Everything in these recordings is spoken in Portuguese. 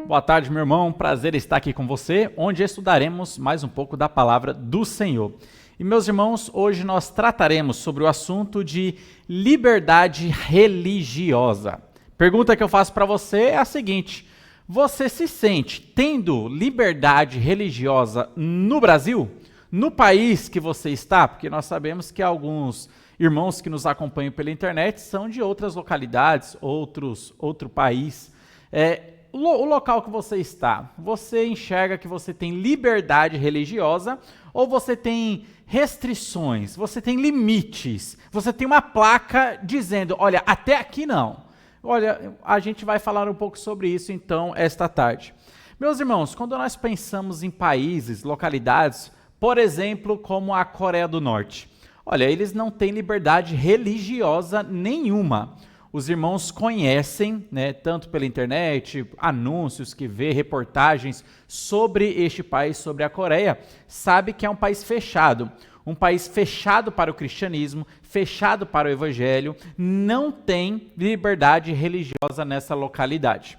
Boa tarde, meu irmão. Prazer estar aqui com você, onde estudaremos mais um pouco da palavra do Senhor. E, meus irmãos, hoje nós trataremos sobre o assunto de liberdade religiosa. Pergunta que eu faço para você é a seguinte: você se sente tendo liberdade religiosa no Brasil? No país que você está? Porque nós sabemos que alguns irmãos que nos acompanham pela internet são de outras localidades, outro país. O local que você está, você enxerga que você tem liberdade religiosa ou você tem restrições, você tem limites, você tem uma placa dizendo, olha, até aqui não. Olha, a gente vai falar um pouco sobre isso então esta tarde. Meus irmãos, quando nós pensamos em países, localidades, por exemplo, como a Coreia do Norte, olha, eles não têm liberdade religiosa nenhuma. Os irmãos conhecem, né, tanto pela internet, anúncios que vê, reportagens sobre este país, sobre a Coreia, sabe que é um país fechado para o cristianismo, fechado para o evangelho, não tem liberdade religiosa nessa localidade.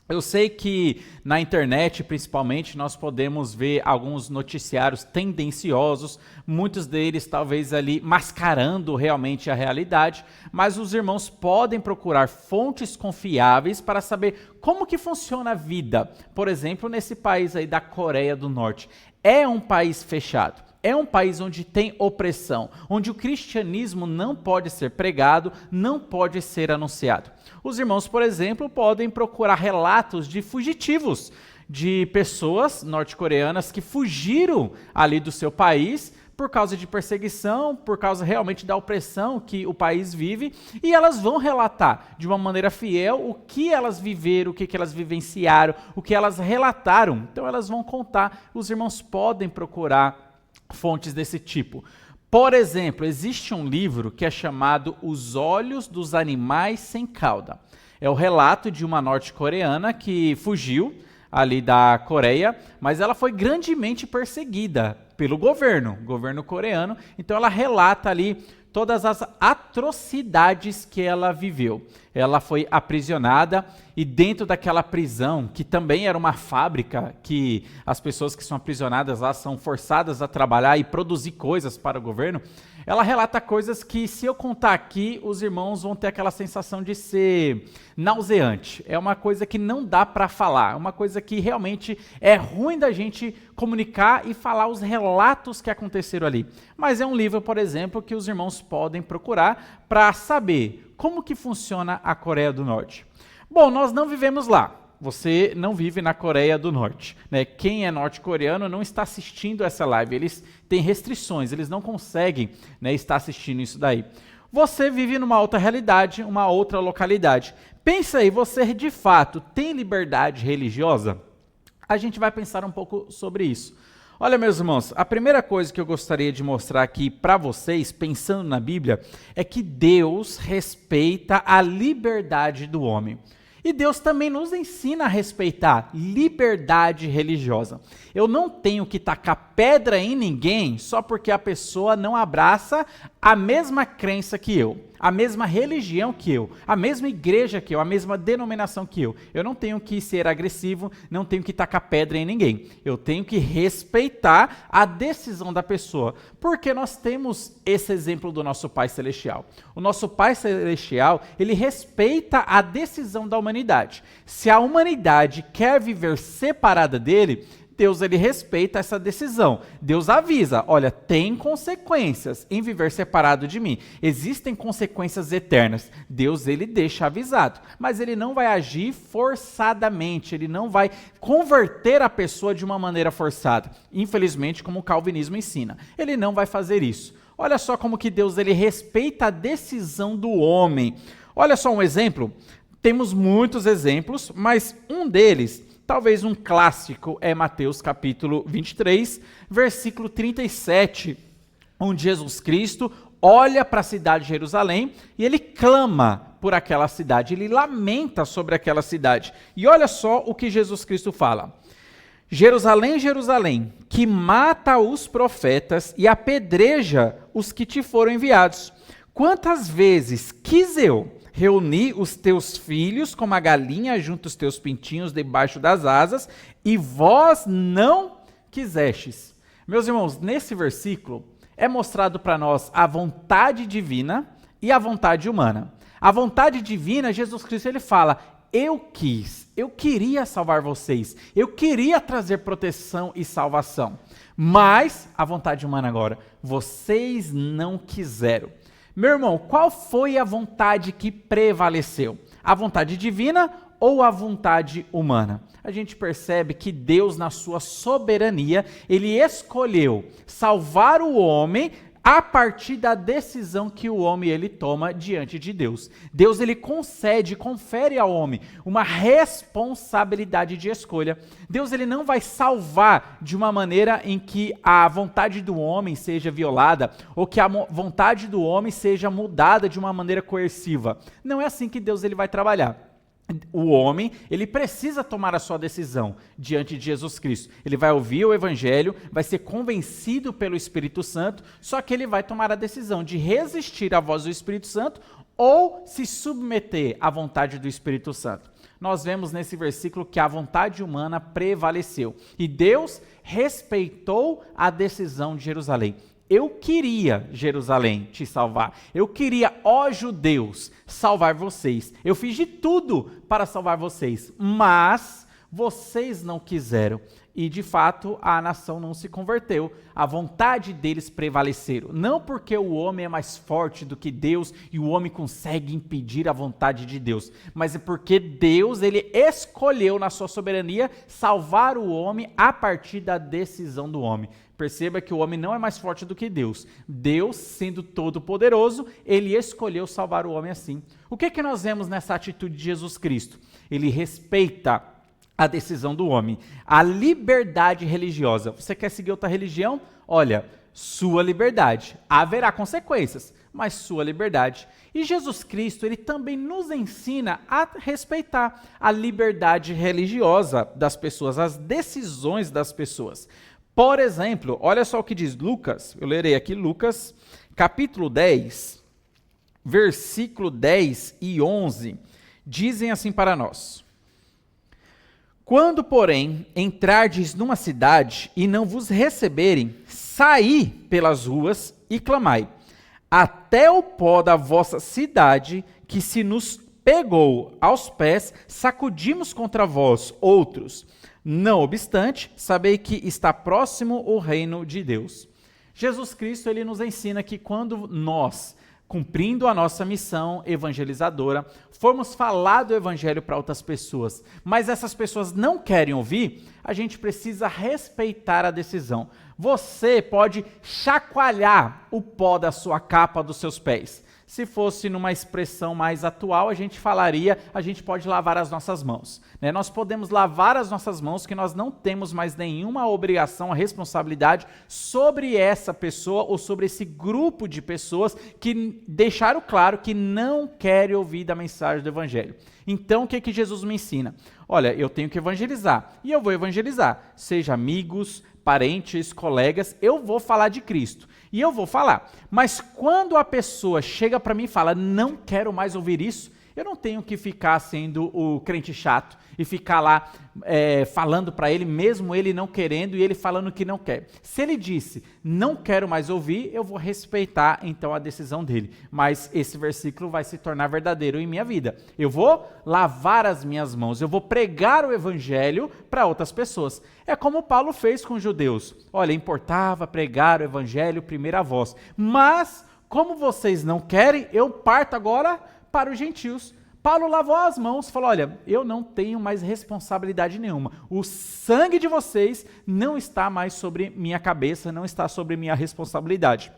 Eu sei que na internet, principalmente, nós podemos ver alguns noticiários tendenciosos, muitos deles talvez ali mascarando realmente a realidade, mas os irmãos podem procurar fontes confiáveis para saber como que funciona a vida. Por exemplo, nesse país aí da Coreia do Norte, é um país fechado. É um país onde tem opressão, onde o cristianismo não pode ser pregado, não pode ser anunciado. Os irmãos, por exemplo, podem procurar relatos de fugitivos, de pessoas norte-coreanas que fugiram ali do seu país por causa de perseguição, por causa realmente da opressão que o país vive, e elas vão relatar de uma maneira fiel o que elas viveram, o que elas vivenciaram, o que elas relataram. Então elas vão contar, os irmãos podem procurar fontes desse tipo. Por exemplo, existe um livro que é chamado Os Olhos dos Animais Sem Cauda. É o relato de uma norte-coreana que fugiu ali da Coreia, mas ela foi grandemente perseguida pelo governo coreano. Então ela relata ali todas as atrocidades que ela viveu. Ela foi aprisionada e dentro daquela prisão, que também era uma fábrica, que as pessoas que são aprisionadas lá são forçadas a trabalhar e produzir coisas para o governo, ela relata coisas que, se eu contar aqui, os irmãos vão ter aquela sensação de ser nauseante. É uma coisa que não dá para falar, é uma coisa que realmente é ruim da gente comunicar e falar os relatos que aconteceram ali. Mas é um livro, por exemplo, que os irmãos podem procurar para saber como que funciona a Coreia do Norte. Bom, nós não vivemos lá. Você não vive na Coreia do Norte, né? Quem é norte-coreano não está assistindo essa live, eles têm restrições, eles não conseguem, né, estar assistindo isso daí. Você vive numa outra realidade, uma outra localidade. Pensa aí, você de fato tem liberdade religiosa? A gente vai pensar um pouco sobre isso. Olha, meus irmãos, a primeira coisa que eu gostaria de mostrar aqui para vocês, pensando na Bíblia, é que Deus respeita a liberdade do homem. E Deus também nos ensina a respeitar liberdade religiosa. Eu não tenho que tacar pedra em ninguém só porque a pessoa não abraça a mesma crença que eu, a mesma religião que eu, a mesma igreja que eu, a mesma denominação que eu. Eu não tenho que ser agressivo, não tenho que tacar pedra em ninguém. Eu tenho que respeitar a decisão da pessoa, porque nós temos esse exemplo do nosso Pai Celestial. O nosso Pai Celestial, ele respeita a decisão da humanidade. Se a humanidade quer viver separada dele, Deus, ele respeita essa decisão. Deus avisa, olha, tem consequências em viver separado de mim. Existem consequências eternas. Deus, ele deixa avisado. Mas ele não vai agir forçadamente. Ele não vai converter a pessoa de uma maneira forçada. Infelizmente, como o calvinismo ensina. Ele não vai fazer isso. Olha só como que Deus, ele respeita a decisão do homem. Olha só um exemplo. Temos muitos exemplos, mas um deles, talvez um clássico, é Mateus capítulo 23, versículo 37, onde Jesus Cristo olha para a cidade de Jerusalém e ele clama por aquela cidade, ele lamenta sobre aquela cidade. E olha só o que Jesus Cristo fala. Jerusalém, Jerusalém, que mata os profetas e apedreja os que te foram enviados. Quantas vezes quis eu reuni os teus filhos como a galinha junto os teus pintinhos debaixo das asas, e vós não quisestes. Meus irmãos, nesse versículo é mostrado para nós a vontade divina e a vontade humana. A vontade divina, Jesus Cristo, ele fala: eu queria salvar vocês, eu queria trazer proteção e salvação. Mas a vontade humana agora, vocês não quiseram. Meu irmão, qual foi a vontade que prevaleceu? A vontade divina ou a vontade humana? A gente percebe que Deus, na sua soberania, ele escolheu salvar o homem a partir da decisão que o homem ele toma diante de Deus. Deus ele confere ao homem uma responsabilidade de escolha. Deus ele não vai salvar de uma maneira em que a vontade do homem seja violada ou que a vontade do homem seja mudada de uma maneira coerciva. Não é assim que Deus ele vai trabalhar. O homem, ele precisa tomar a sua decisão diante de Jesus Cristo. Ele vai ouvir o evangelho, vai ser convencido pelo Espírito Santo, só que ele vai tomar a decisão de resistir à voz do Espírito Santo ou se submeter à vontade do Espírito Santo. Nós vemos nesse versículo que a vontade humana prevaleceu e Deus respeitou a decisão de Jerusalém. Eu queria, Jerusalém, te salvar. Eu queria, ó judeus, salvar vocês. Eu fiz de tudo para salvar vocês, mas vocês não quiseram. E, de fato, a nação não se converteu. A vontade deles prevaleceram. Não porque o homem é mais forte do que Deus e o homem consegue impedir a vontade de Deus, mas é porque Deus, ele escolheu na sua soberania salvar o homem a partir da decisão do homem. Perceba que o homem não é mais forte do que Deus. Deus, sendo todo-poderoso, ele escolheu salvar o homem assim. O que nós vemos nessa atitude de Jesus Cristo? Ele respeita a decisão do homem, a liberdade religiosa. Você quer seguir outra religião? Olha, sua liberdade. Haverá consequências, mas sua liberdade. E Jesus Cristo, ele também nos ensina a respeitar a liberdade religiosa das pessoas, as decisões das pessoas. Por exemplo, olha só o que diz Lucas, eu lerei aqui Lucas, capítulo 10, versículo 10 e 11, dizem assim para nós: quando, porém, entrardes numa cidade e não vos receberem, saí pelas ruas e clamai, até o pó da vossa cidade, que se nos pegou aos pés, sacudimos contra vós outros. Não obstante, sabei que está próximo o reino de Deus. Jesus Cristo, ele nos ensina que quando nós, cumprindo a nossa missão evangelizadora, formos falar do evangelho para outras pessoas, mas essas pessoas não querem ouvir, a gente precisa respeitar a decisão. Você pode chacoalhar o pó da sua capa dos seus pés. Se fosse numa expressão mais atual, a gente falaria, a gente pode lavar as nossas mãos. Né? Nós podemos lavar as nossas mãos, que nós não temos mais nenhuma obrigação, responsabilidade sobre essa pessoa ou sobre esse grupo de pessoas que deixaram claro que não querem ouvir da mensagem do Evangelho. Então, o que Jesus me ensina? Olha, eu tenho que evangelizar, e eu vou evangelizar, seja amigos, parentes, colegas, eu vou falar de Cristo. E eu vou falar, mas quando a pessoa chega para mim e fala, não quero mais ouvir isso, eu não tenho que ficar sendo o crente chato e ficar lá falando para ele, mesmo ele não querendo e ele falando que não quer. Se ele disse, não quero mais ouvir, eu vou respeitar então a decisão dele. Mas esse versículo vai se tornar verdadeiro em minha vida. Eu vou lavar as minhas mãos, eu vou pregar o evangelho para outras pessoas. É como Paulo fez com os judeus. Olha, importava pregar o evangelho primeiro a vós. Mas, como vocês não querem, eu parto agora para os gentios. Paulo lavou as mãos, falou, olha, eu não tenho mais responsabilidade nenhuma. O sangue de vocês não está mais sobre minha cabeça, não está sobre minha responsabilidade.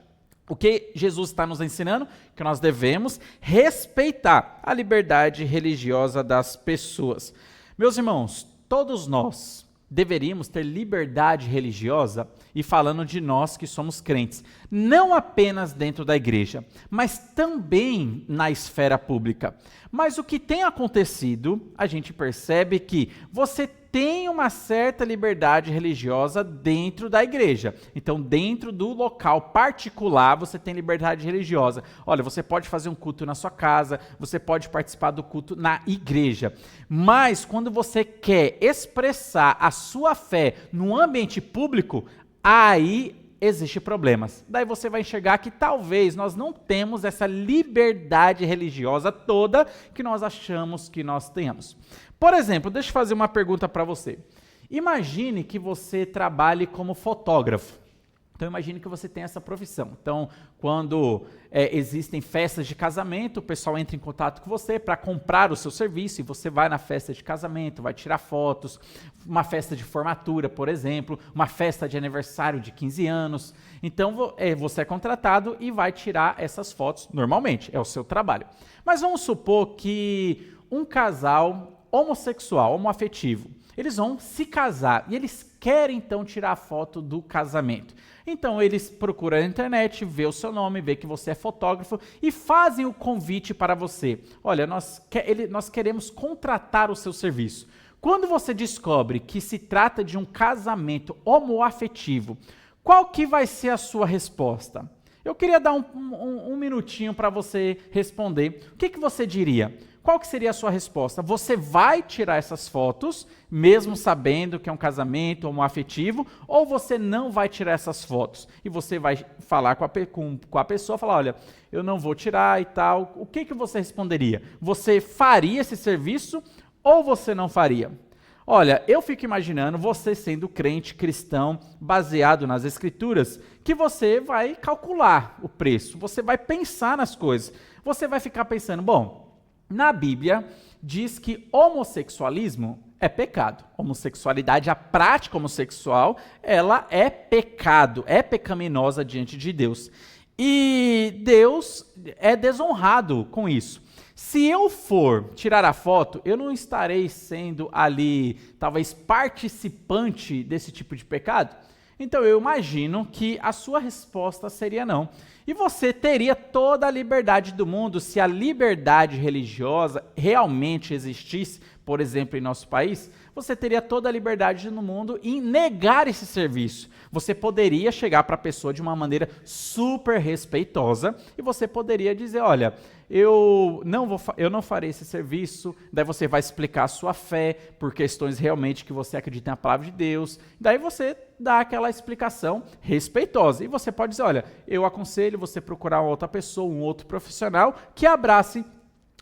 O que Jesus está nos ensinando? Que nós devemos respeitar a liberdade religiosa das pessoas. Meus irmãos, todos nós deveríamos ter liberdade religiosa? e falando de nós que somos crentes, não apenas dentro da igreja, mas também na esfera pública. Mas o que tem acontecido, a gente percebe que você tem uma certa liberdade religiosa dentro da igreja. Então, dentro do local particular, você tem liberdade religiosa. Olha, você pode fazer um culto na sua casa, você pode participar do culto na igreja. Mas, quando você quer expressar a sua fé no ambiente público, aí existem problemas. Daí você vai enxergar que talvez nós não temos essa liberdade religiosa toda que nós achamos que nós tenhamos. Por exemplo, deixa eu fazer uma pergunta para você. Imagine que você trabalhe como fotógrafo. Então, imagine que você tem essa profissão. Então, quando existem festas de casamento, o pessoal entra em contato com você para comprar o seu serviço e você vai na festa de casamento, vai tirar fotos, uma festa de formatura, por exemplo, uma festa de aniversário de 15 anos. Então, você é contratado e vai tirar essas fotos normalmente, é o seu trabalho. Mas vamos supor que um casal homossexual, homoafetivo, eles vão se casar e eles querem então tirar a foto do casamento. Então eles procuram na internet, vê o seu nome, vê que você é fotógrafo e fazem o convite para você. Olha, nós queremos contratar o seu serviço. Quando você descobre que se trata de um casamento homoafetivo, qual que vai ser a sua resposta? Eu queria dar um minutinho para você responder. O que você diria? Qual que seria a sua resposta? Você vai tirar essas fotos, mesmo sabendo que é um casamento homoafetivo, ou você não vai tirar essas fotos? E você vai falar com a pessoa, falar, olha, eu não vou tirar e tal. O que você responderia? Você faria esse serviço ou você não faria? Olha, eu fico imaginando você sendo crente cristão, baseado nas escrituras, que você vai calcular o preço, você vai pensar nas coisas, você vai ficar pensando, bom, na Bíblia diz que homossexualismo é pecado. Homossexualidade, a prática homossexual, ela é pecado, é pecaminosa diante de Deus. E Deus é desonrado com isso. Se eu for tirar a foto, eu não estarei sendo ali, talvez, participante desse tipo de pecado? Então eu imagino que a sua resposta seria não. E você teria toda a liberdade do mundo se a liberdade religiosa realmente existisse, por exemplo, em nosso país, você teria toda a liberdade no mundo em negar esse serviço. Você poderia chegar para a pessoa de uma maneira super respeitosa e você poderia dizer, olha, eu não farei esse serviço, daí você vai explicar a sua fé por questões realmente que você acredita na palavra de Deus, daí você dá aquela explicação respeitosa. E você pode dizer, olha, eu aconselho você procurar uma outra pessoa, um outro profissional que abrace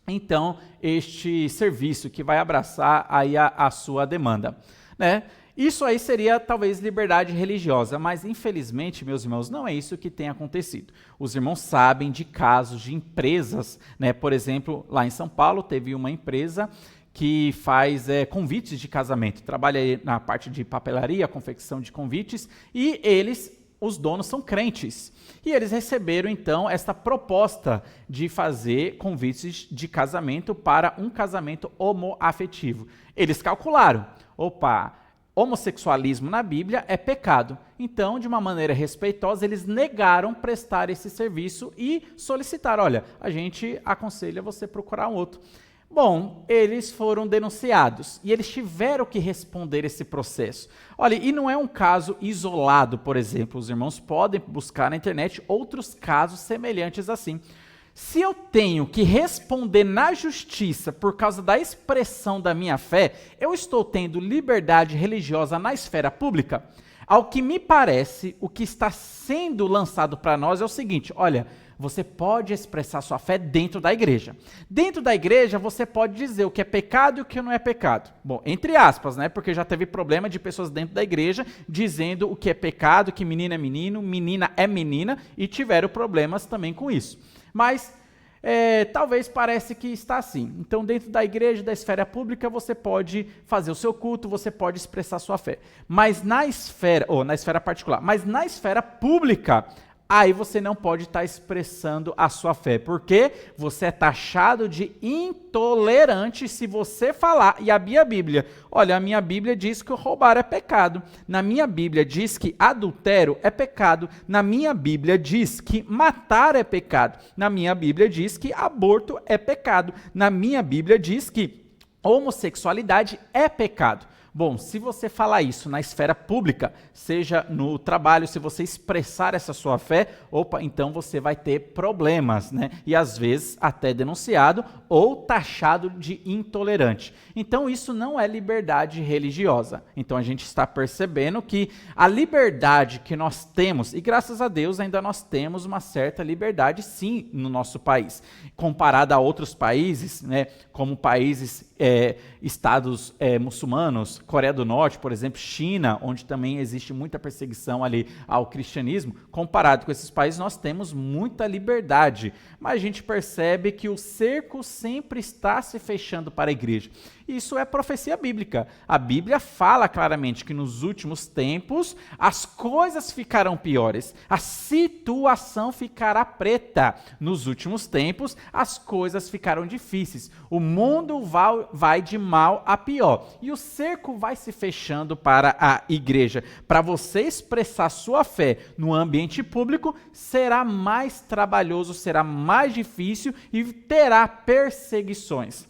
então este serviço, que vai abraçar aí a sua demanda, né? Isso aí seria talvez liberdade religiosa, mas infelizmente, meus irmãos, não é isso que tem acontecido. Os irmãos sabem de casos de empresas, né? Por exemplo, lá em São Paulo teve uma empresa que faz convites de casamento, trabalha aí na parte de papelaria, confecção de convites, e os donos são crentes. E eles receberam, então, esta proposta de fazer convites de casamento para um casamento homoafetivo. Eles calcularam, homossexualismo na Bíblia é pecado. Então, de uma maneira respeitosa, eles negaram prestar esse serviço e solicitaram, olha, a gente aconselha você procurar um outro. Bom, eles foram denunciados e eles tiveram que responder esse processo. Olha, e não é um caso isolado, por exemplo, os irmãos podem buscar na internet outros casos semelhantes assim. Se eu tenho que responder na justiça por causa da expressão da minha fé, eu estou tendo liberdade religiosa na esfera pública? Ao que me parece, o que está sendo lançado para nós é o seguinte, olha, você pode expressar sua fé dentro da igreja. Dentro da igreja, você pode dizer o que é pecado e o que não é pecado. Bom, entre aspas, né? Porque já teve problema de pessoas dentro da igreja dizendo o que é pecado, que menino é menino, menina é menina, e tiveram problemas também com isso. Mas talvez parece que está assim. Então, dentro da igreja, da esfera pública, você pode fazer o seu culto, você pode expressar sua fé. Mas na esfera particular, mas na esfera pública, aí você não pode estar expressando a sua fé, porque você é taxado de intolerante se você falar, e a minha Bíblia, olha, a minha Bíblia diz que roubar é pecado, na minha Bíblia diz que adultério é pecado, na minha Bíblia diz que matar é pecado, na minha Bíblia diz que aborto é pecado, na minha Bíblia diz que homossexualidade é pecado. Bom, se você falar isso na esfera pública, seja no trabalho, se você expressar essa sua fé, então você vai ter problemas, né? E às vezes até denunciado ou taxado de intolerante. Então isso não é liberdade religiosa. Então a gente está percebendo que a liberdade que nós temos, e graças a Deus ainda nós temos uma certa liberdade sim no nosso país, comparada a outros países, né? Como países, estados muçulmanos, Coreia do Norte, por exemplo, China, onde também existe muita perseguição ali ao cristianismo, comparado com esses países, nós temos muita liberdade, mas a gente percebe que o cerco sempre está se fechando para a igreja. Isso é profecia bíblica. A Bíblia fala claramente que nos últimos tempos as coisas ficarão piores, a situação ficará preta. Nos últimos tempos as coisas ficarão difíceis, o mundo vai de mal a pior e o cerco vai se fechando para a igreja. Para você expressar sua fé no ambiente público será mais trabalhoso, será mais difícil e terá perseguições.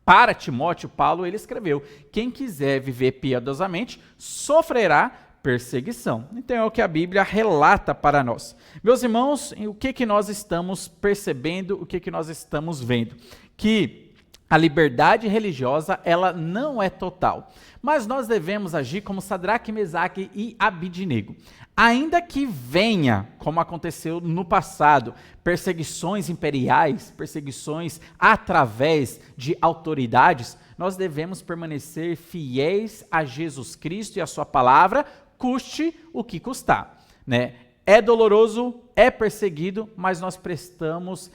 Para Timóteo, Paulo ele escreveu: quem quiser viver piedosamente sofrerá perseguição. Então é o que a Bíblia relata para nós. Meus irmãos, o que nós estamos percebendo, o que nós estamos vendo? Que a liberdade religiosa, ela não é total, mas nós devemos agir como Sadraque, Mesaque e Abidnego. Ainda que venha, como aconteceu no passado, perseguições imperiais, perseguições através de autoridades, nós devemos permanecer fiéis a Jesus Cristo e a sua palavra, custe o que custar, né? É doloroso, é perseguido, mas nós prestamos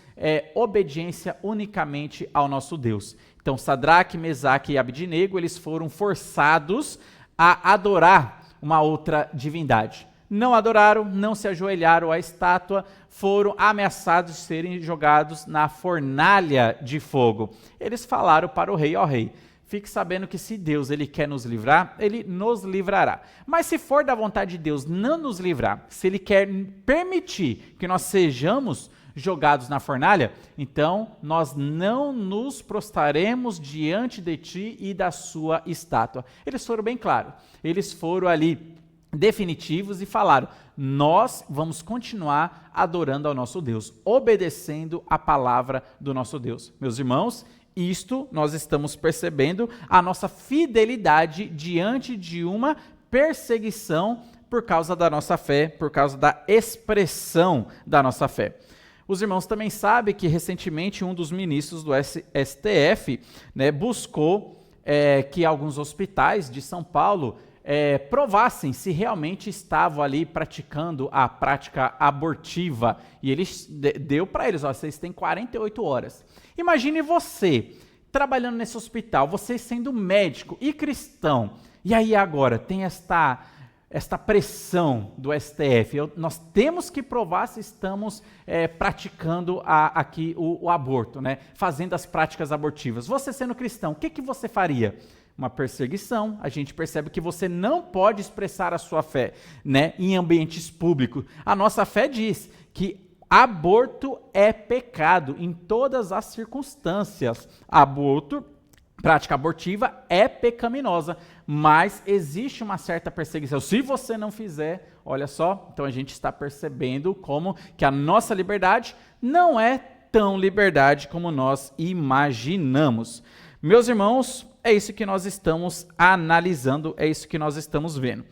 obediência unicamente ao nosso Deus. Então, Sadraque, Mesaque e Abidnego, eles foram forçados a adorar uma outra divindade. Não adoraram, não se ajoelharam à estátua, foram ameaçados de serem jogados na fornalha de fogo. Eles falaram para o rei: ó rei, fique sabendo que se Deus ele quer nos livrar, ele nos livrará. Mas se for da vontade de Deus não nos livrar, se ele quer permitir que nós sejamos jogados na fornalha, então nós não nos prostraremos diante de ti e da sua estátua. Eles foram bem claros, eles foram ali definitivos e falaram: nós vamos continuar adorando ao nosso Deus, obedecendo a palavra do nosso Deus. Meus irmãos, isto nós estamos percebendo a nossa fidelidade diante de uma perseguição por causa da nossa fé, por causa da expressão da nossa fé. Os irmãos também sabem que recentemente um dos ministros do STF, né, buscou que alguns hospitais de São Paulo provassem se realmente estavam ali praticando a prática abortiva. E ele deu para eles: ó, vocês têm 48 horas. Imagine você trabalhando nesse hospital, você sendo médico e cristão, e aí agora tem esta pressão do STF. Nós temos que provar se estamos praticando aqui o aborto, né? Fazendo as práticas abortivas. Você sendo cristão, o que você faria? Uma perseguição. A gente percebe que você não pode expressar a sua fé, né, em ambientes públicos. A nossa fé diz que aborto é pecado em todas as circunstâncias. Aborto, prática abortiva é pecaminosa, mas existe uma certa perseguição. Se você não fizer, olha só, então a gente está percebendo como que a nossa liberdade não é tão liberdade como nós imaginamos. Meus irmãos, é isso que nós estamos analisando, é isso que nós estamos vendo.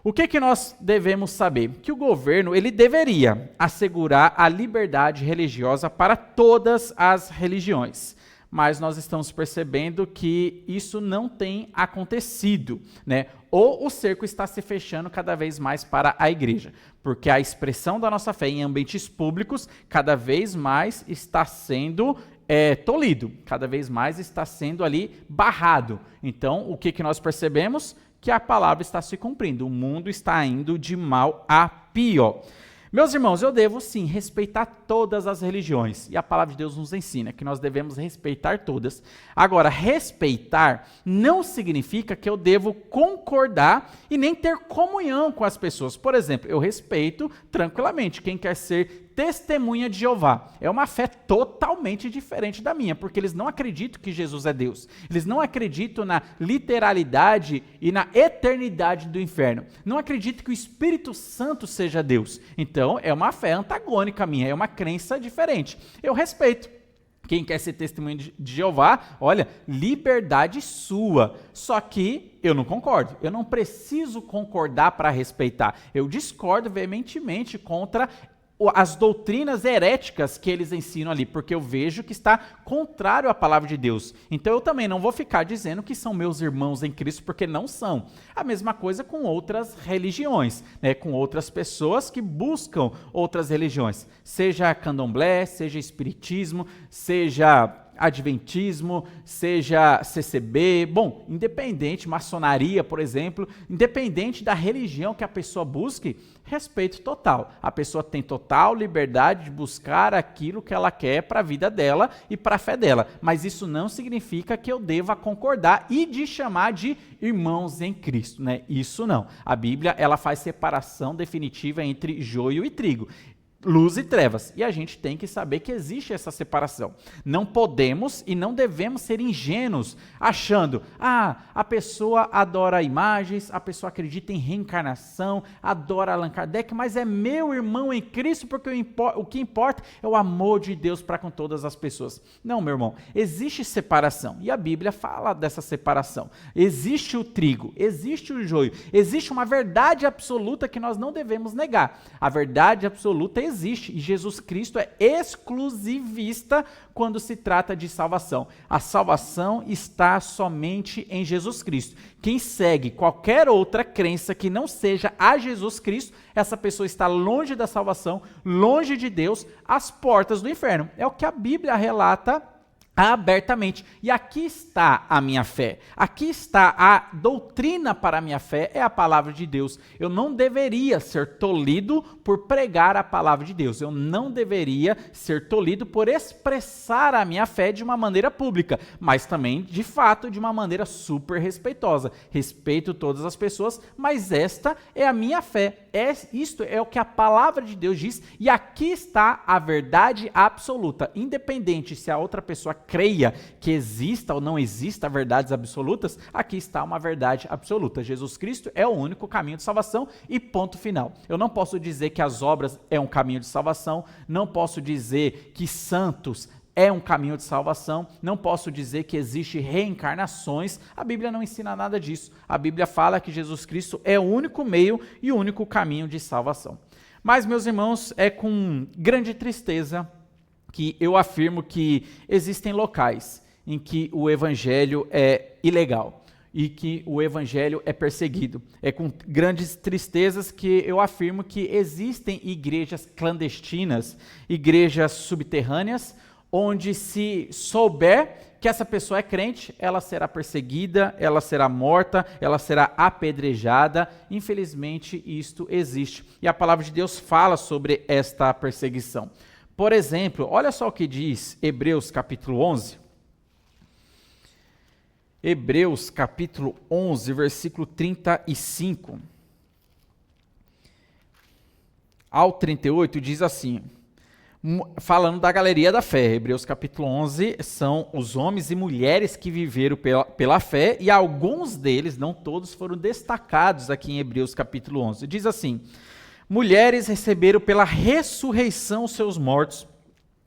O que nós devemos saber? Que o governo ele deveria assegurar a liberdade religiosa para todas as religiões, mas nós estamos percebendo que isso não tem acontecido, né? Ou o cerco está se fechando cada vez mais para a igreja, porque a expressão da nossa fé em ambientes públicos cada vez mais está sendo tolhido, cada vez mais está sendo ali barrado. Então, o que nós percebemos? que a palavra está se cumprindo. O mundo está indo de mal a pior. Meus irmãos, eu devo sim respeitar todas as religiões, e a palavra de Deus nos ensina que nós devemos respeitar todas. Agora, respeitar não significa que eu devo concordar e nem ter comunhão com as pessoas. Por exemplo, eu respeito tranquilamente quem quer ser testemunha de Jeová. É uma fé totalmente diferente da minha, porque eles não acreditam que Jesus é Deus. Eles não acreditam na literalidade e na eternidade do inferno. Não acreditam que o Espírito Santo seja Deus. Então, é uma fé antagônica à minha, é uma crença diferente. Eu respeito. Quem quer ser testemunha de Jeová, olha, liberdade sua. Só que eu não concordo. Eu não preciso concordar para respeitar. Eu discordo veementemente contra as doutrinas heréticas que eles ensinam ali, porque eu vejo que está contrário à palavra de Deus. Então eu também não vou ficar dizendo que são meus irmãos em Cristo, porque não são. A mesma coisa com outras religiões, né? Com outras pessoas que buscam outras religiões, seja candomblé, seja espiritismo, seja adventismo, seja CCB, bom, independente, maçonaria, por exemplo, independente da religião que a pessoa busque, respeito total. A pessoa tem total liberdade de buscar aquilo que ela quer para a vida dela e para a fé dela, mas isso não significa que eu deva concordar e de chamar de irmãos em Cristo, né? Isso não. A Bíblia, ela faz separação definitiva entre joio e trigo, luz e trevas, e a gente tem que saber que existe essa separação. Não podemos e não devemos ser ingênuos, achando, a pessoa adora imagens, a pessoa acredita em reencarnação, adora Allan Kardec, mas é meu irmão em Cristo, porque o que importa é o amor de Deus para com todas as pessoas. Não, meu irmão, existe separação, e a Bíblia fala dessa separação. Existe o trigo, existe o joio, existe uma verdade absoluta que nós não devemos negar. A verdade absoluta existe, e Jesus Cristo é exclusivista quando se trata de salvação. A salvação está somente em Jesus Cristo. Quem segue qualquer outra crença que não seja a Jesus Cristo, essa pessoa está longe da salvação, longe de Deus, às portas do inferno. É o que a Bíblia relata abertamente. E aqui está a minha fé. Aqui está a doutrina para a minha fé, é a palavra de Deus. Eu não deveria ser tolhido por pregar a palavra de Deus. Eu não deveria ser tolhido por expressar a minha fé de uma maneira pública, mas também, de fato, de uma maneira super respeitosa. Respeito todas as pessoas, mas esta é a minha fé. Isto é o que a palavra de Deus diz, e aqui está a verdade absoluta. Independente se a outra pessoa creia que exista ou não exista verdades absolutas, aqui está uma verdade absoluta. Jesus Cristo é o único caminho de salvação e ponto final. Eu não posso dizer que as obras é um caminho de salvação, não posso dizer que santos é um caminho de salvação, não posso dizer que existe reencarnações, a Bíblia não ensina nada disso. A Bíblia fala que Jesus Cristo é o único meio e o único caminho de salvação. Mas, meus irmãos, é com grande tristeza que eu afirmo que existem locais em que o evangelho é ilegal e que o evangelho é perseguido. É com grandes tristezas que eu afirmo que existem igrejas clandestinas, igrejas subterrâneas, onde se souber que essa pessoa é crente, ela será perseguida, ela será morta, ela será apedrejada. Infelizmente, isto existe. E a palavra de Deus fala sobre esta perseguição. Por exemplo, olha só o que diz Hebreus capítulo 11. Hebreus capítulo 11, versículo 35 ao 38, diz assim, falando da galeria da fé. Hebreus capítulo 11 são os homens e mulheres que viveram pela fé, e alguns deles, não todos, foram destacados aqui em Hebreus capítulo 11. Diz assim, mulheres receberam pela ressurreição seus mortos.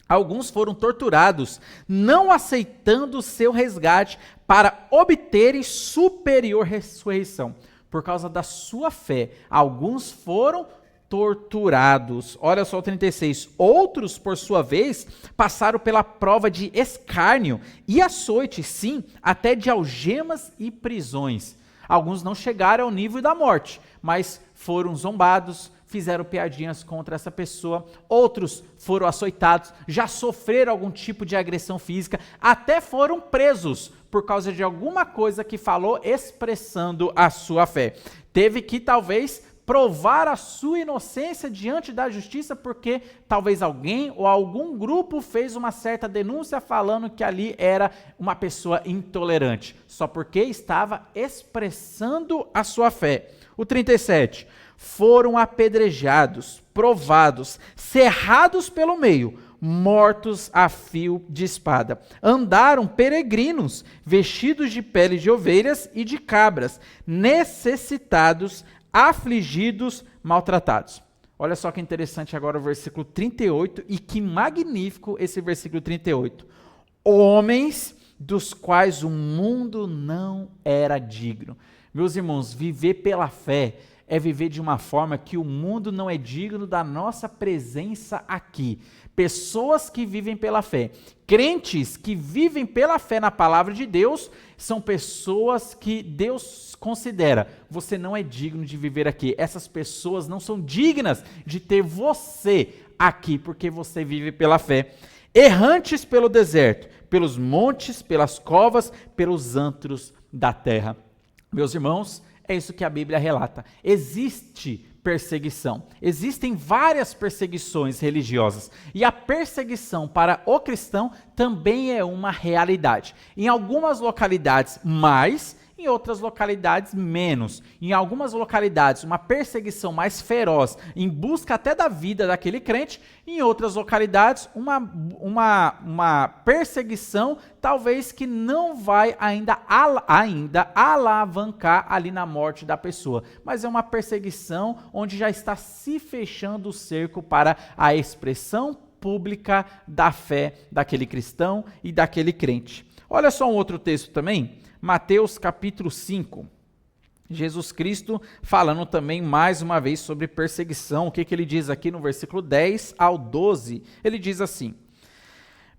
Alguns foram torturados, não aceitando o seu resgate para obterem superior ressurreição. Por causa da sua fé, alguns foram torturados. Olha só o 36. Outros, por sua vez, passaram pela prova de escárnio e açoite, sim, até de algemas e prisões. Alguns não chegaram ao nível da morte, mas foram zombados, fizeram piadinhas contra essa pessoa. Outros foram açoitados, já sofreram algum tipo de agressão física, até foram presos por causa de alguma coisa que falou expressando a sua fé. Teve que talvez provar a sua inocência diante da justiça porque talvez alguém ou algum grupo fez uma certa denúncia falando que ali era uma pessoa intolerante, só porque estava expressando a sua fé. O 37, foram apedrejados, provados, cerrados pelo meio, mortos a fio de espada. Andaram peregrinos, vestidos de pele de ovelhas e de cabras, necessitados, afligidos, maltratados. Olha só que interessante agora o versículo 38 e que magnífico esse versículo 38. Homens dos quais o mundo não era digno. Meus irmãos, viver pela fé é viver de uma forma que o mundo não é digno da nossa presença aqui. Pessoas que vivem pela fé, crentes que vivem pela fé na palavra de Deus, são pessoas que Deus considera, você não é digno de viver aqui. Essas pessoas não são dignas de ter você aqui, porque você vive pela fé. Errantes pelo deserto, pelos montes, pelas covas, pelos antros da terra. Meus irmãos, é isso que a Bíblia relata. Existe perseguição. Existem várias perseguições religiosas. E a perseguição para o cristão também é uma realidade. Em algumas localidades, mais, em outras localidades, menos. Em algumas localidades, uma perseguição mais feroz, em busca até da vida daquele crente. Em outras localidades, uma perseguição, talvez que não vai ainda alavancar ali na morte da pessoa. Mas é uma perseguição onde já está se fechando o cerco para a expressão pública da fé daquele cristão e daquele crente. Olha só um outro texto também. Mateus capítulo 5, Jesus Cristo falando também mais uma vez sobre perseguição. O que ele diz aqui no versículo 10 ao 12? Ele diz assim: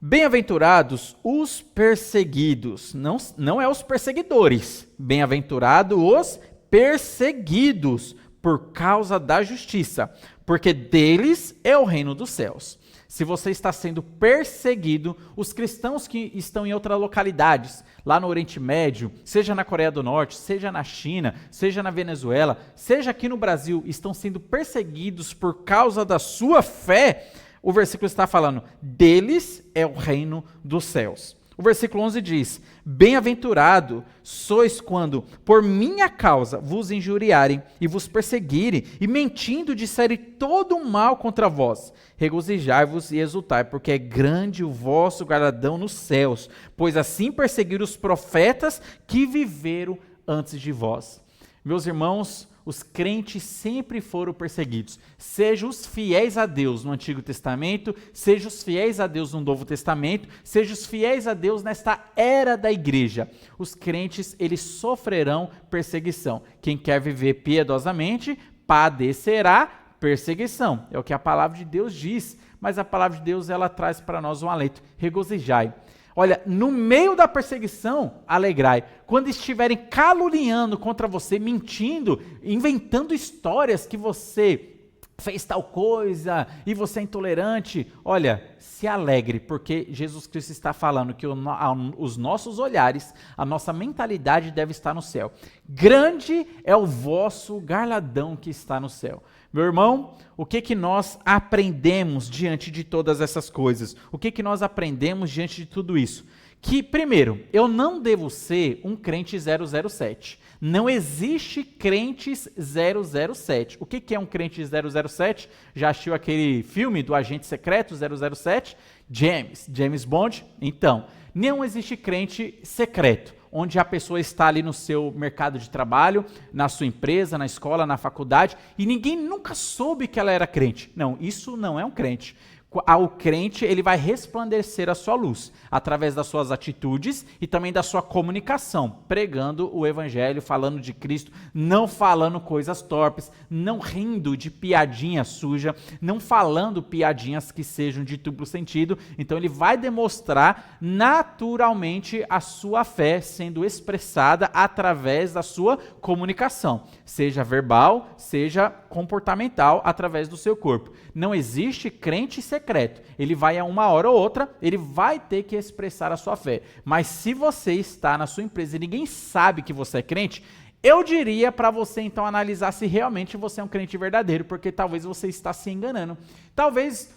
bem-aventurados os perseguidos, não é os perseguidores, bem-aventurados os perseguidos por causa da justiça, porque deles é o reino dos céus. Se você está sendo perseguido, os cristãos que estão em outras localidades, lá no Oriente Médio, seja na Coreia do Norte, seja na China, seja na Venezuela, seja aqui no Brasil, estão sendo perseguidos por causa da sua fé, o versículo está falando, deles é o reino dos céus. O versículo 11 diz, bem-aventurado sois quando, por minha causa, vos injuriarem e vos perseguirem, e mentindo disserem todo o mal contra vós. Regozijai-vos e exultai, porque é grande o vosso galardão nos céus, pois assim perseguiram os profetas que viveram antes de vós. Meus irmãos, os crentes sempre foram perseguidos, seja os fiéis a Deus no Antigo Testamento, seja os fiéis a Deus no Novo Testamento, seja os fiéis a Deus nesta era da igreja. Os crentes, eles sofrerão perseguição. Quem quer viver piedosamente, padecerá perseguição. É o que a palavra de Deus diz, mas a palavra de Deus, ela traz para nós um alento. Regozijai. Olha, no meio da perseguição, alegrai. Quando estiverem caluniando contra você, mentindo, inventando histórias que você fez tal coisa e você é intolerante, olha, se alegre, porque Jesus Cristo está falando que os nossos olhares, a nossa mentalidade deve estar no céu. Grande é o vosso galardão que está no céu. Meu irmão, o que nós aprendemos diante de todas essas coisas? O que nós aprendemos diante de tudo isso? Que, primeiro, eu não devo ser um crente 007. Não existe crentes 007. O que é um crente 007? Já assistiu aquele filme do agente secreto 007? James Bond? Então, não existe crente secreto, onde a pessoa está ali no seu mercado de trabalho, na sua empresa, na escola, na faculdade, e ninguém nunca soube que ela era crente. Não, isso não é um crente. O crente, ele vai resplandecer a sua luz, através das suas atitudes e também da sua comunicação, pregando o evangelho, falando de Cristo, não falando coisas torpes, não rindo de piadinha suja, não falando piadinhas que sejam de duplo sentido. Então ele vai demonstrar naturalmente a sua fé sendo expressada através da sua comunicação, seja verbal, seja comportamental, através do seu corpo. Não existe crente secreto. secreto. Ele vai a uma hora ou outra, ele vai ter que expressar a sua fé. Mas se você está na sua empresa e ninguém sabe que você é crente, eu diria para você então analisar se realmente você é um crente verdadeiro, porque talvez você está se enganando. Talvez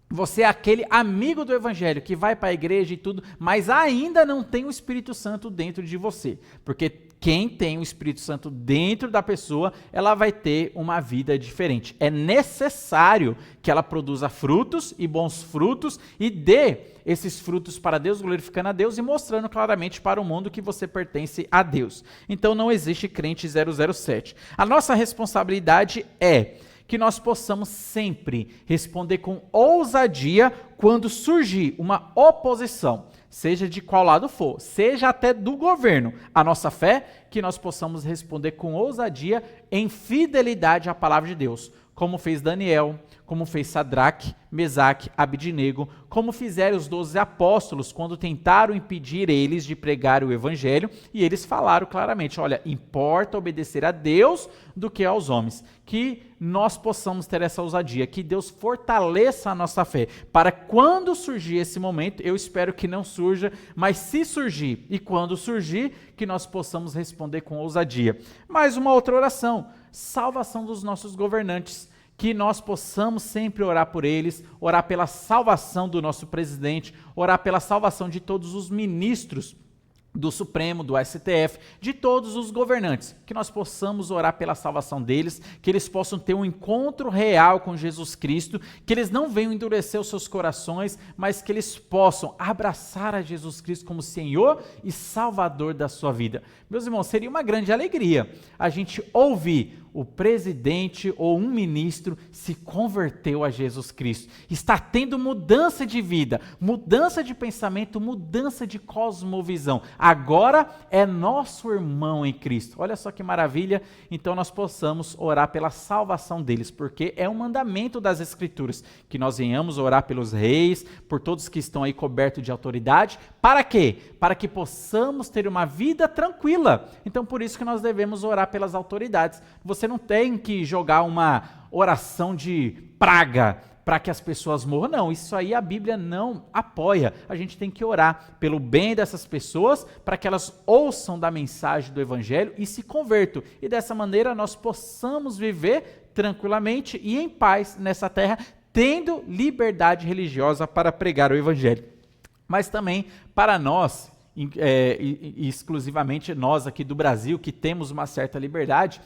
você é aquele amigo do evangelho que vai para a igreja e tudo, mas ainda não tem o Espírito Santo dentro de você. Porque quem tem o Espírito Santo dentro da pessoa, ela vai ter uma vida diferente. É necessário que ela produza frutos e bons frutos e dê esses frutos para Deus, glorificando a Deus e mostrando claramente para o mundo que você pertence a Deus. Então não existe crente 007. A nossa responsabilidade é que nós possamos sempre responder com ousadia quando surgir uma oposição, seja de qual lado for, seja até do governo. A nossa fé, que nós possamos responder com ousadia em fidelidade à palavra de Deus, como fez Daniel, como fez Sadraque, Mesaque, Abidnego, como fizeram os 12 apóstolos quando tentaram impedir eles de pregar o evangelho, e eles falaram claramente, olha, importa obedecer a Deus do que aos homens. Que nós possamos ter essa ousadia, que Deus fortaleça a nossa fé, para quando surgir esse momento, eu espero que não surja, mas se surgir, e quando surgir, que nós possamos responder com ousadia. Mais uma outra oração, salvação dos nossos governantes, que nós possamos sempre orar por eles, orar pela salvação do nosso presidente, orar pela salvação de todos os ministros do Supremo, do STF, de todos os governantes, que nós possamos orar pela salvação deles, que eles possam ter um encontro real com Jesus Cristo, que eles não venham endurecer os seus corações, mas que eles possam abraçar a Jesus Cristo como Senhor e Salvador da sua vida. Meus irmãos, seria uma grande alegria a gente ouvir o presidente ou um ministro se converteu a Jesus Cristo. Está tendo mudança de vida, mudança de pensamento, mudança de cosmovisão. Agora é nosso irmão em Cristo. Olha só que maravilha. Então nós possamos orar pela salvação deles, porque é um mandamento das Escrituras, que nós venhamos orar pelos reis, por todos que estão aí cobertos de autoridade. Para quê? Para que possamos ter uma vida tranquila. Então por isso que nós devemos orar pelas autoridades. Você não tem que jogar uma oração de praga para que as pessoas morram. Não, isso aí a Bíblia não apoia. A gente tem que orar pelo bem dessas pessoas, para que elas ouçam da mensagem do Evangelho e se convertam. E dessa maneira nós possamos viver tranquilamente e em paz nessa terra, tendo liberdade religiosa para pregar o Evangelho. Mas também para nós, exclusivamente nós aqui do Brasil, que temos uma certa liberdade,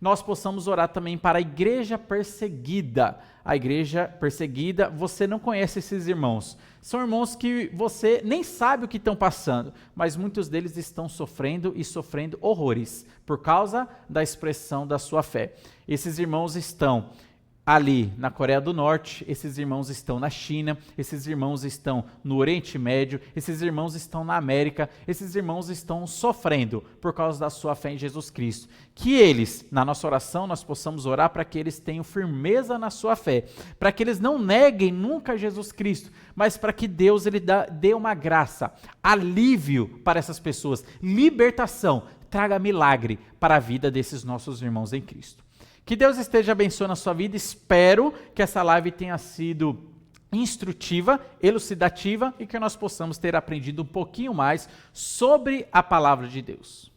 nós possamos orar também para a igreja perseguida. A igreja perseguida, você não conhece esses irmãos. São irmãos que você nem sabe o que estão passando, mas muitos deles estão sofrendo e sofrendo horrores por causa da expressão da sua fé. Esses irmãos estão ali na Coreia do Norte, esses irmãos estão na China, esses irmãos estão no Oriente Médio, esses irmãos estão na América, esses irmãos estão sofrendo por causa da sua fé em Jesus Cristo. Que eles, na nossa oração, nós possamos orar para que eles tenham firmeza na sua fé, para que eles não neguem nunca Jesus Cristo, mas para que Deus dê uma graça, alívio para essas pessoas, libertação, traga milagre para a vida desses nossos irmãos em Cristo. Que Deus esteja abençoando a sua vida. Espero que essa live tenha sido instrutiva, elucidativa e que nós possamos ter aprendido um pouquinho mais sobre a palavra de Deus.